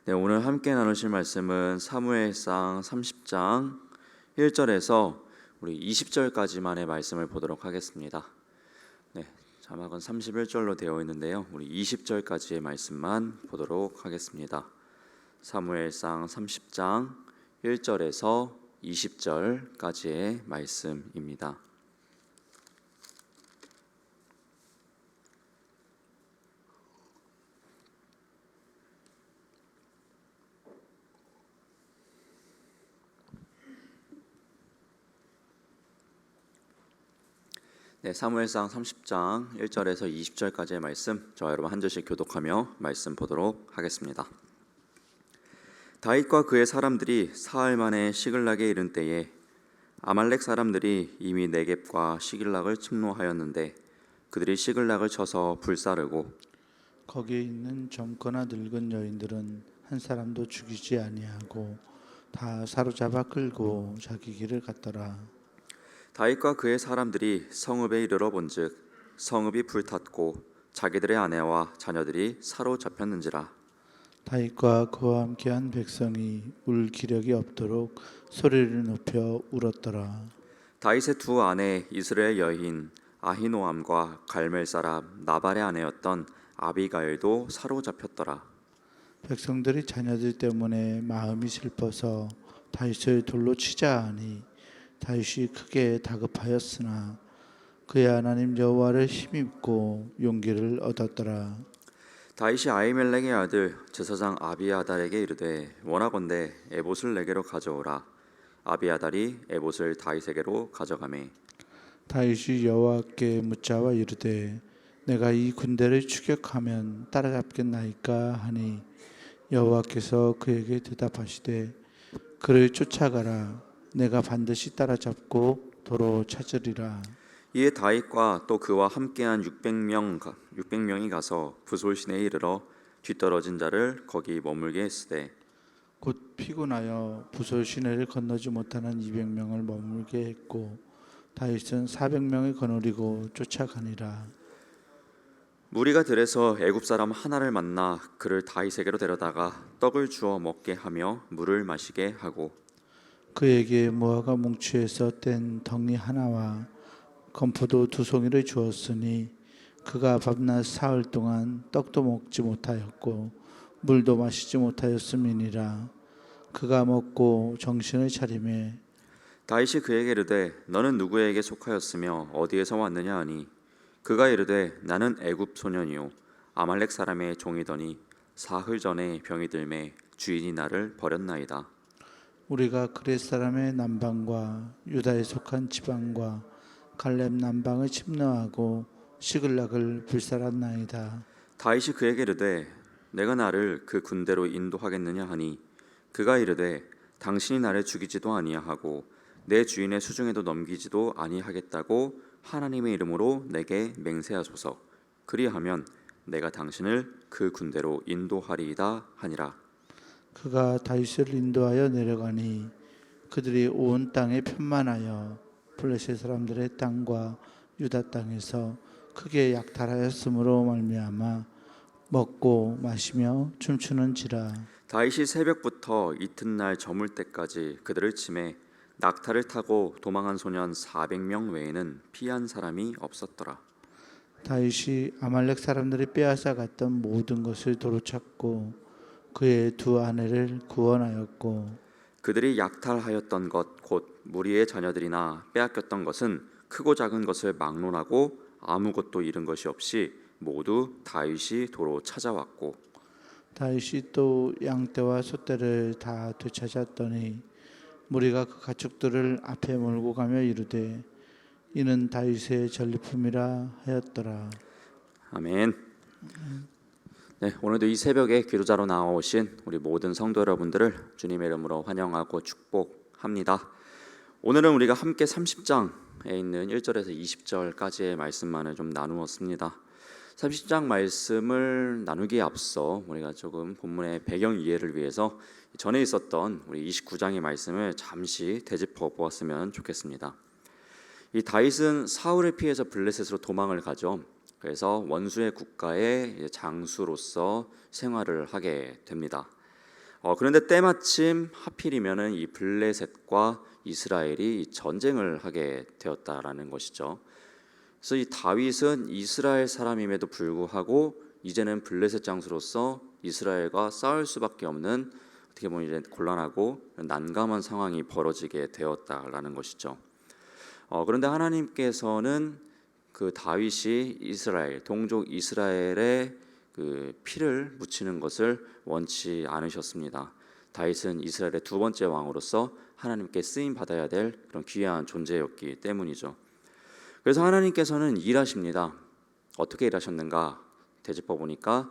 네, 오늘 함께 나누실 말씀은 사무엘상 30장 1절에서 우리 20절까지만의 말씀을 보도록 하겠습니다. 네, 자막은 31절로 되어 있는데요. 우리 20절까지의 말씀만 보도록 하겠습니다. 사무엘상 30장 1절에서 20절까지의 말씀입니다. 네, 사무엘상 30장 1절에서 20절까지의 말씀, 저와 여러분 한 절씩 교독하며 말씀 보도록 하겠습니다. 다윗과 그의 사람들이 사흘 만에 시글락에 이른 때에 아말렉 사람들이 이미 네겝과 시글락을 침노하였는데 그들이 시글락을 쳐서 불사르고 거기에 있는 젊거나 늙은 여인들은 한 사람도 죽이지 아니하고 다 사로잡아 끌고 자기 길을 갔더라. 다윗과 그의 사람들이 성읍에 이르러 본즉 성읍이 불탔고 자기들의 아내와 자녀들이 사로잡혔는지라. 다윗과 그와 함께한 백성이 울 기력이 없도록 소리를 높여 울었더라. 다윗의 두 아내 이스라엘 여인 아히노암과 갈멜 사람 나발의 아내였던 아비가일도 사로잡혔더라. 백성들이 자녀들 때문에 마음이 슬퍼서 다윗을 돌로 치자 하니 다윗이 크게 다급하였으나 그의 하나님 여호와를 힘입고 용기를 얻었더라. 다윗이 아히멜렉의 아들 제사장 아비아달에게 이르되 원하건대 에봇을 내게로 가져오라. 아비아달이 에봇을 다윗에게로 가져가매 다윗이 여호와께 묻자와 이르되 내가 이 군대를 추격하면 따라잡겠나이까 하니 여호와께서 그에게 대답하시되 그를 쫓아가라. 내가 반드시 따라잡고 도로 찾으리라. 이에 다윗과 또 그와 함께한 600명이 가서 부솔시내에 이르러 뒤떨어진 자를 거기 머물게 했으되 곧 피곤하여 부솔 시내를 건너지 못하는 200명을 머물게 했고 다윗은 400명을 거느리고 쫓아가니라. 무리가 들에서 애굽 사람 하나를 만나 그를 다윗에게로 데려다가 떡을 주어 먹게 하며 물을 마시게 하고 그에게 무화과 뭉치에서 뗀 덩이 하나와 건포도 2송이를 주었으니 그가 밤낮 사흘 동안 떡도 먹지 못하였고 물도 마시지 못하였음이니라. 그가 먹고 정신을 차리매 다윗이 그에게 이르되 너는 누구에게 속하였으며 어디에서 왔느냐 하니 그가 이르되 나는 애굽 소년이요 아말렉 사람의 종이더니 사흘 전에 병이 들매 주인이 나를 버렸나이다. 우리가 그렛 사람의 남방과 유다에 속한 지방과 갈렙 남방을 침노하고 시글락을 불살았나이다. 다윗이 그에게 이르되 내가 나를 그 군대로 인도하겠느냐 하니 그가 이르되 당신이 나를 죽이지도 아니하고 내 주인의 수중에도 넘기지도 아니하겠다고 하나님의 이름으로 내게 맹세하소서. 그리하면 내가 당신을 그 군대로 인도하리이다 하니라. 그가 다윗을 인도하여 내려가니 그들이 온 땅에 편만하여 블레셋 사람들의 땅과 유다 땅에서 크게 약탈하였으므로 말미암아 먹고 마시며 춤추는지라. 다윗이 새벽부터 이튿날 저물 때까지 그들을 치매 낙타를 타고 도망한 소년 400명 외에는 피한 사람이 없었더라. 다윗이 아말렉 사람들이 빼앗아 갔던 모든 것을 도로찾고 그의 두 아내를 구원하였고 그들이 약탈하였던 것 곧 무리의 자녀들이나 빼앗겼던 것은 크고 작은 것을 막론하고 아무것도 잃은 것이 없이 모두 다윗이 도로 찾아왔고 다윗이 또 양떼와 소떼를 다 되찾았더니 무리가 그 가축들을 앞에 몰고 가며 이르되 이는 다윗의 전리품이라 하였더라. 아멘. 네, 오늘도 이 새벽에 기도자로 나오신 우리 모든 성도 여러분들을 주님의 이름으로 환영하고 축복합니다. 오늘은 우리가 함께 30장에 있는 1절에서 20절까지의 말씀만을 좀 나누었습니다. 30장 말씀을 나누기에 앞서 우리가 조금 본문의 배경 이해를 위해서 전에 있었던 우리 29장의 말씀을 잠시 되짚어 보았으면 좋겠습니다. 이 다윗은 사울을 피해서 블레셋으로 도망을 가죠. 그래서 원수의 국가의 장수로서 생활을 하게 됩니다. 그런데 때마침 하필이면은 이 블레셋과 이스라엘이 이 전쟁을 하게 되었다라는 것이죠. 그래서 이 다윗은 이스라엘 사람임에도 불구하고 이제는 블레셋 장수로서 이스라엘과 싸울 수밖에 없는, 어떻게 보면 이제 곤란하고 난감한 상황이 벌어지게 되었다라는 것이죠. 그런데 하나님께서는 그 다윗이 이스라엘 동족 이스라엘의 그 피를 묻히는 것을 원치 않으셨습니다. 다윗은 이스라엘의 두 번째 왕으로서 하나님께 쓰임 받아야 될 그런 귀한 존재였기 때문이죠. 그래서 하나님께서는 일하십니다. 어떻게 일하셨는가 되짚어 보니까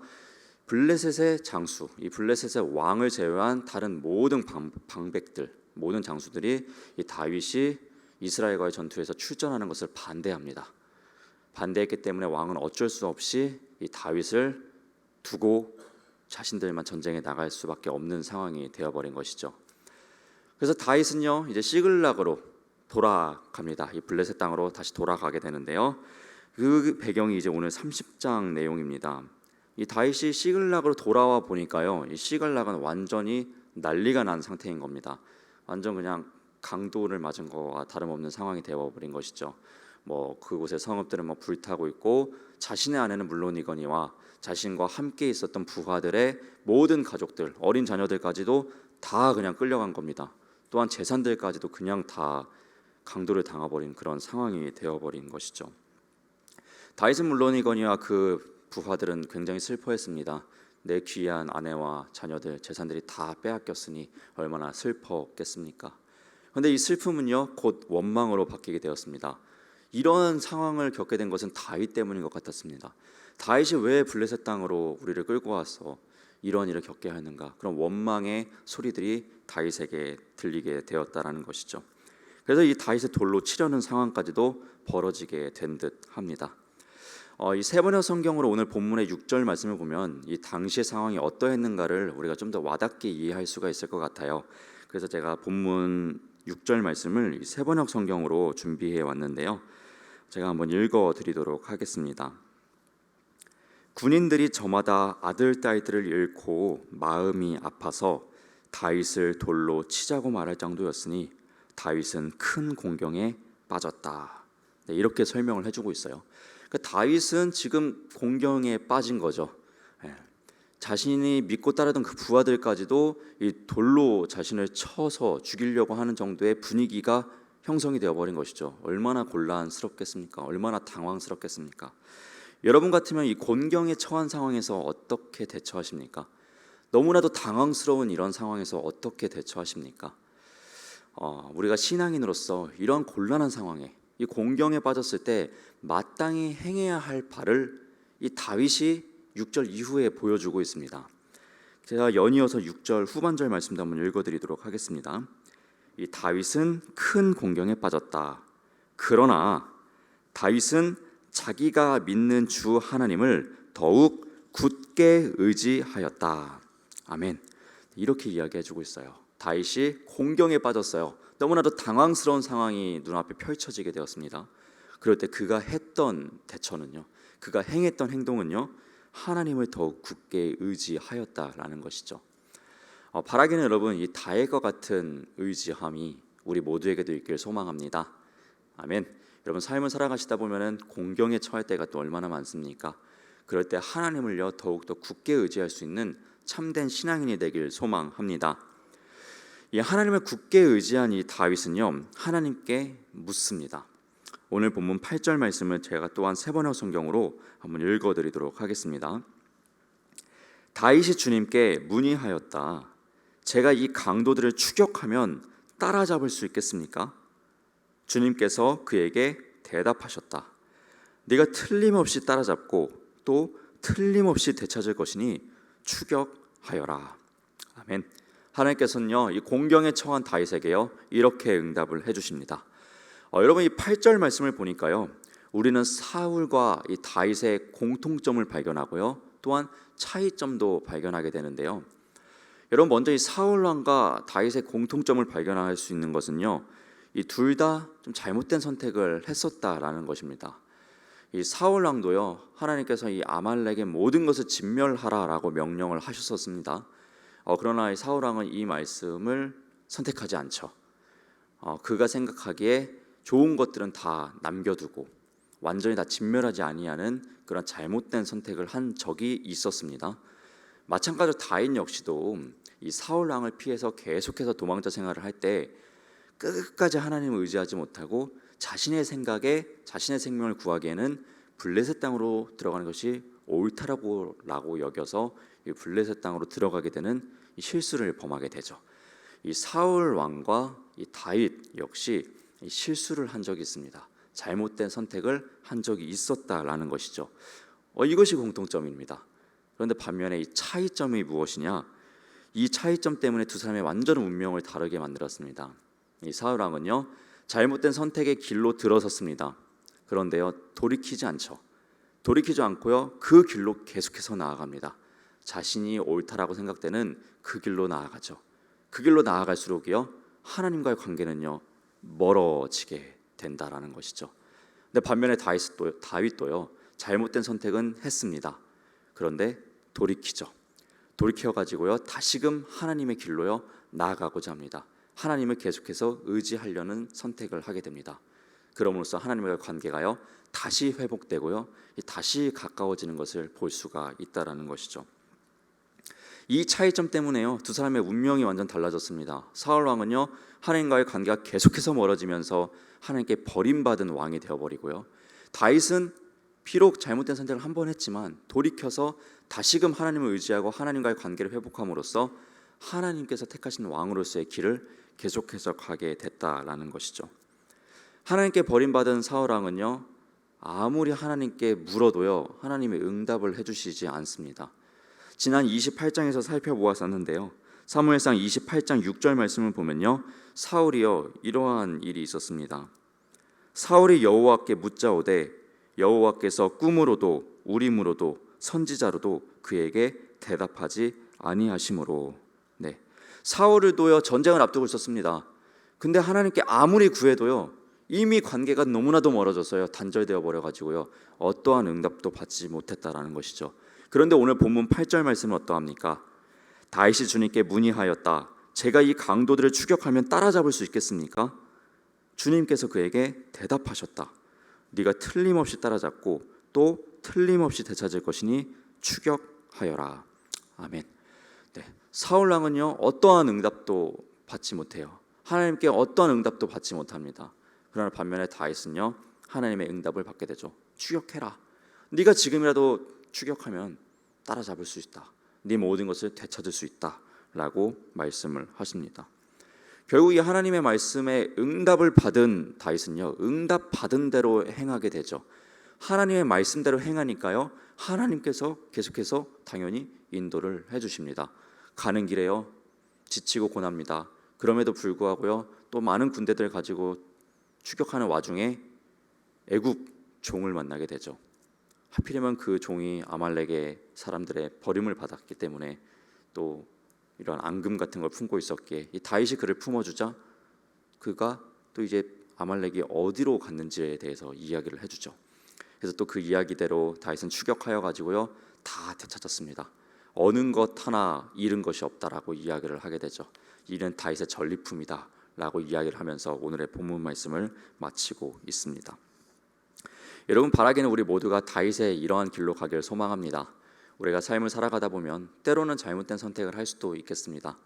블레셋의 장수, 이 블레셋의 왕을 제외한 다른 모든 방백들, 모든 장수들이 이 다윗이 이스라엘과의 전투에서 출전하는 것을 반대합니다. 반대했기 때문에 왕은 어쩔 수 없이 이 다윗을 두고 자신들만 전쟁에 나갈 수밖에 없는 상황이 되어버린 것이죠. 그래서 다윗은요 이제 시글락으로 돌아갑니다. 이 블레셋 땅으로 다시 돌아가게 되는데요. 그 배경이 이제 오늘 30장 내용입니다. 이 다윗이 시글락으로 돌아와 보니까요, 이 시글락은 완전히 난리가 난 상태인 겁니다. 완전 그냥 강도를 맞은 거와 다름없는 상황이 되어버린 것이죠. 그곳의 성읍들은 불타고 있고 자신의 아내는 물론이거니와 자신과 함께 있었던 부하들의 모든 가족들, 어린 자녀들까지도 다 그냥 끌려간 겁니다. 또한 재산들까지도 그냥 다 강도를 당해버린 그런 상황이 되어버린 것이죠. 다윗은 물론이거니와 그 부하들은 굉장히 슬퍼했습니다. 내 귀한 아내와 자녀들, 재산들이 다 빼앗겼으니 얼마나 슬펐겠습니까? 그런데 이 슬픔은요 곧 원망으로 바뀌게 되었습니다. 이런 상황을 겪게 된 것은 다윗 때문인 것 같았습니다. 다윗이 왜 블레셋 땅으로 우리를 끌고 와서 이런 일을 겪게 하는가, 그런 원망의 소리들이 다윗에게 들리게 되었다라는 것이죠. 그래서 이 다윗의 돌로 치려는 상황까지도 벌어지게 된 듯 합니다. 이 세 번역 성경으로 오늘 본문의 6절 말씀을 보면 이 당시의 상황이 어떠했는가를 우리가 좀 더 와닿게 이해할 수가 있을 것 같아요. 그래서 제가 본문 6절 말씀을 이 세 번역 성경으로 준비해 왔는데요. 제가 한번 읽어 드리도록 하겠습니다. 군인들이 저마다 아들 딸들을 잃고 마음이 아파서 다윗을 돌로 치자고 말할 정도였으니 다윗은 큰 공경에 빠졌다. 네, 이렇게 설명을 해주고 있어요. 그러니까 다윗은 지금 공경에 빠진 거죠. 자신이 믿고 따르던 그 부하들까지도 이 돌로 자신을 쳐서 죽이려고 하는 정도의 분위기가 형성이 되어버린 것이죠. 얼마나 곤란스럽겠습니까? 얼마나 당황스럽겠습니까? 여러분 같으면 이 곤경에 처한 상황에서 어떻게 대처하십니까? 너무나도 당황스러운 이런 상황에서 어떻게 대처하십니까? 우리가 신앙인으로서 이런 곤란한 상황에, 이 곤경에 빠졌을 때 마땅히 행해야 할 바를 이 다윗이 6절 이후에 보여주고 있습니다. 제가 연이어서 6절 후반절 말씀도 한번 읽어드리도록 하겠습니다. 이 다윗은 큰 공경에 빠졌다. 그러나 다윗은 자기가 믿는 주 하나님을 더욱 굳게 의지하였다. 아멘. 이렇게 이야기해주고 있어요. 다윗이 공경에 빠졌어요. 너무나도 당황스러운 상황이 눈앞에 펼쳐지게 되었습니다. 그럴 때 그가 했던 대처는요, 그가 행했던 행동은요, 하나님을 더욱 굳게 의지하였다라는 것이죠. 바라기는 여러분, 이 다윗과 같은 의지함이 우리 모두에게도 있길 소망합니다. 아멘. 여러분, 삶을 살아가시다 보면은 공경에 처할 때가 또 얼마나 많습니까? 그럴 때 하나님을요 더욱더 굳게 의지할 수 있는 참된 신앙인이 되길 소망합니다. 이 하나님을 굳게 의지한 이 다윗은요 하나님께 묻습니다. 오늘 본문 8절 말씀을 제가 또한 세 번역 성경으로 한번 읽어드리도록 하겠습니다. 다윗이 주님께 문의하였다. 제가 이 강도들을 추격하면 따라잡을 수 있겠습니까? 주님께서 그에게 대답하셨다. 네가 틀림없이 따라잡고 또 틀림없이 되찾을 것이니 추격하여라. 아멘. 하나님께서는요 이 공경에 처한 다윗에게요 이렇게 응답을 해주십니다. 여러분, 이 8절 말씀을 보니까요 우리는 사울과 이 다윗의 공통점을 발견하고요 또한 차이점도 발견하게 되는데요. 여러분, 먼저 이 사울 왕과 다윗의 공통점을 발견할 수 있는 것은요 이 둘 다 좀 잘못된 선택을 했었다라는 것입니다. 이 사울 왕도요 하나님께서 이 아말렉의 모든 것을 진멸하라라고 명령을 하셨었습니다. 그러나 이 사울 왕은 이 말씀을 선택하지 않죠. 그가 생각하기에 좋은 것들은 다 남겨두고 완전히 다 진멸하지 아니하는 그런 잘못된 선택을 한 적이 있었습니다. 마찬가지로 다윗 역시도 이 사울 왕을 피해서 계속해서 도망자 생활을 할 때 끝까지 하나님을 의지하지 못하고 자신의 생각에 자신의 생명을 구하기에는 블레셋 땅으로 들어가는 것이 옳다라고 여겨서 이 블레셋 땅으로 들어가게 되는 이 실수를 범하게 되죠. 이 사울 왕과 이 다윗 역시 이 실수를 한 적이 있습니다. 잘못된 선택을 한 적이 있었다라는 것이죠. 이것이 공통점입니다. 그런데 반면에 이 차이점이 무엇이냐? 이 차이점 때문에 두 사람의 완전 운명을 다르게 만들었습니다. 이 사울 왕은요, 잘못된 선택의 길로 들어섰습니다. 그런데요, 돌이키지 않고요, 그 길로 계속해서 나아갑니다. 자신이 옳다라고 생각되는 그 길로 나아가죠. 그 길로 나아갈수록요, 하나님과의 관계는요, 멀어지게 된다라는 것이죠. 근데 반면에 다윗도요, 잘못된 선택은 했습니다. 그런데 돌이켜가지고요, 다시금 하나님의 길로요 나아가고자 합니다. 하나님을 계속해서 의지하려는 선택을 하게 됩니다. 그럼으로써 하나님과의 관계가요 다시 회복되고요, 다시 가까워지는 것을 볼 수가 있다라는 것이죠. 이 차이점 때문에요, 두 사람의 운명이 완전 달라졌습니다. 사울 왕은요, 하나님과의 관계가 계속해서 멀어지면서 하나님께 버림받은 왕이 되어버리고요, 다윗은 비록 잘못된 선택을 한 번 했지만 돌이켜서 다시금 하나님을 의지하고 하나님과의 관계를 회복함으로써 하나님께서 택하신 왕으로서의 길을 계속해서 가게 됐다라는 것이죠. 하나님께 버림받은 사울 왕은요, 아무리 하나님께 물어도요, 하나님의 응답을 해주시지 않습니다. 지난 28장에서 살펴보았었는데요, 사무엘상 28장 6절 말씀을 보면요, 사울이요 이러한 일이 있었습니다. 사울이 여호와께 묻자오되 여호와께서 꿈으로도 우림으로도 선지자로도 그에게 대답하지 아니하심으로. 네, 사울을도요 전쟁을 앞두고 있었습니다. 근데 하나님께 아무리 구해도요, 이미 관계가 너무나도 멀어져서요 단절되어 버려가지고요, 어떠한 응답도 받지 못했다라는 것이죠. 그런데 오늘 본문 8절 말씀은 어떠합니까? 다윗이 주님께 문의하였다. 제가 이 강도들을 추격하면 따라잡을 수 있겠습니까? 주님께서 그에게 대답하셨다. 네가 틀림없이 따라잡고 또 틀림없이 되찾을 것이니 추격하여라. 아멘. 네, 사울 왕은요 어떠한 응답도 받지 못해요. 하나님께 어떠한 응답도 받지 못합니다. 그러나 반면에 다윗은요 하나님의 응답을 받게 되죠. 추격해라. 네가 지금이라도 추격하면 따라잡을 수 있다. 네 모든 것을 되찾을 수 있다 라고 말씀을 하십니다. 결국 이 하나님의 말씀에 응답을 받은 다윗은요, 응답 받은 대로 행하게 되죠. 하나님의 말씀대로 행하니까요, 하나님께서 계속해서 당연히 인도를 해주십니다. 가는 길에요 지치고 고납니다. 그럼에도 불구하고요, 또 많은 군대들 가지고 추격하는 와중에 애굽 종을 만나게 되죠. 하필이면 그 종이 아말렉의 사람들의 버림을 받았기 때문에 또 이런 앙금 같은 걸 품고 있었기에 이 다윗이 그를 품어주자 그가 또 이제 아말렉이 어디로 갔는지에 대해서 이야기를 해주죠. 그래서 또 그 이야기대로 다윗은 추격하여 가지고요 다 되찾았습니다. 어느 것 하나 잃은 것이 없다라고 이야기를 하게 되죠. 이는 다윗의 전리품이다 라고 이야기를 하면서 오늘의 본문 말씀을 마치고 있습니다. 여러분, 바라기는 우리 모두가 다윗의 이러한 길로 가기를 소망합니다. 우리가 삶을 살아가다 보면 때로는 잘못된 선택을 할 수도 있겠습니다.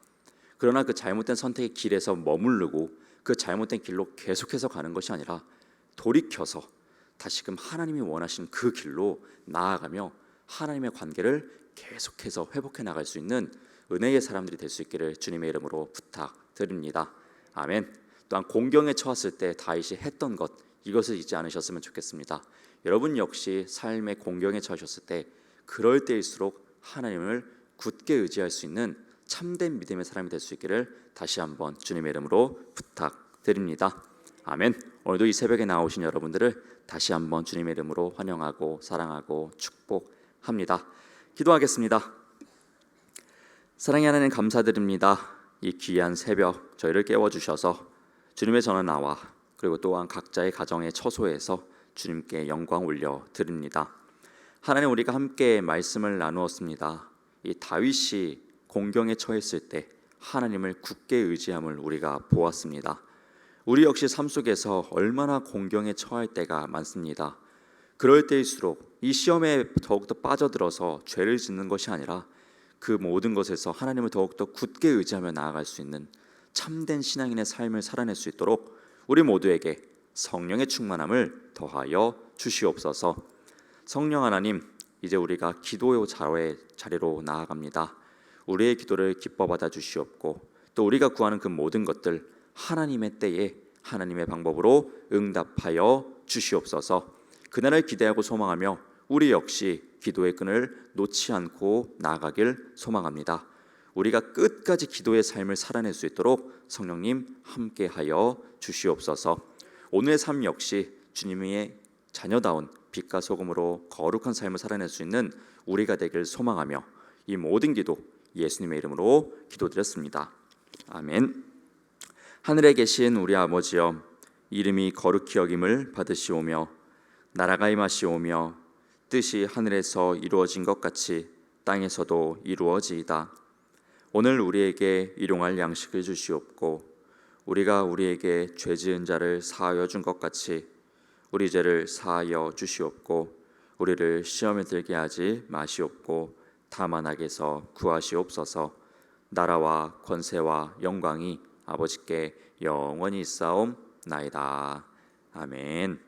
그러나 그 잘못된 선택의 길에서 머무르고 그 잘못된 길로 계속해서 가는 것이 아니라 돌이켜서 다시금 하나님이 원하신 그 길로 나아가며 하나님의 관계를 계속해서 회복해 나갈 수 있는 은혜의 사람들이 될 수 있기를 주님의 이름으로 부탁드립니다. 아멘. 또한 공경에 처했을 때 다윗이 했던 것, 이것을 잊지 않으셨으면 좋겠습니다. 여러분 역시 삶의 공경에 처하셨을 때 그럴 때일수록 하나님을 굳게 의지할 수 있는 참된 믿음의 사람이 될 수 있기를 다시 한번 주님의 이름으로 부탁드립니다. 아멘. 오늘도 이 새벽에 나오신 여러분들을 다시 한번 주님의 이름으로 환영하고 사랑하고 축복합니다. 기도하겠습니다. 사랑의 하나님, 감사드립니다. 이 귀한 새벽 저희를 깨워주셔서 주님의 전화 나와 그리고 또한 각자의 가정의 처소에서 주님께 영광 올려드립니다. 하나님, 우리가 함께 말씀을 나누었습니다. 이 다윗이 공경에 처했을 때 하나님을 굳게 의지함을 우리가 보았습니다. 우리 역시 삶 속에서 얼마나 공경에 처할 때가 많습니다. 그럴 때일수록 이 시험에 더욱더 빠져들어서 죄를 짓는 것이 아니라 그 모든 것에서 하나님을 더욱더 굳게 의지하며 나아갈 수 있는 참된 신앙인의 삶을 살아낼 수 있도록 우리 모두에게 성령의 충만함을 더하여 주시옵소서. 성령 하나님, 이제 우리가 기도의 자리로 나아갑니다. 우리의 기도를 기뻐 받아 주시옵고 또 우리가 구하는 그 모든 것들 하나님의 때에 하나님의 방법으로 응답하여 주시옵소서. 그날을 기대하고 소망하며 우리 역시 기도의 끈을 놓지 않고 나아가길 소망합니다. 우리가 끝까지 기도의 삶을 살아낼 수 있도록 성령님 함께하여 주시옵소서. 오늘의 삶 역시 주님의 자녀다운 빛과 소금으로 거룩한 삶을 살아낼 수 있는 우리가 되길 소망하며 이 모든 기도 예수님의 이름으로 기도드렸습니다. 아멘. 하늘에 계신 우리 아버지여, 이름이 거룩히 여김을 받으시오며 나라가 임하시오며 뜻이 하늘에서 이루어진 것 같이 땅에서도 이루어지이다. 오늘 우리에게 일용할 양식을 주시옵고 우리가 우리에게 죄 지은 자를 사하여 준 것 같이 우리 죄를 사하여 주시옵고 우리를 시험에 들게 하지 마시옵고 다만 악에서 구하시옵소서. 나라와 권세와 영광이 아버지께 영원히 있사옵나이다. 아멘.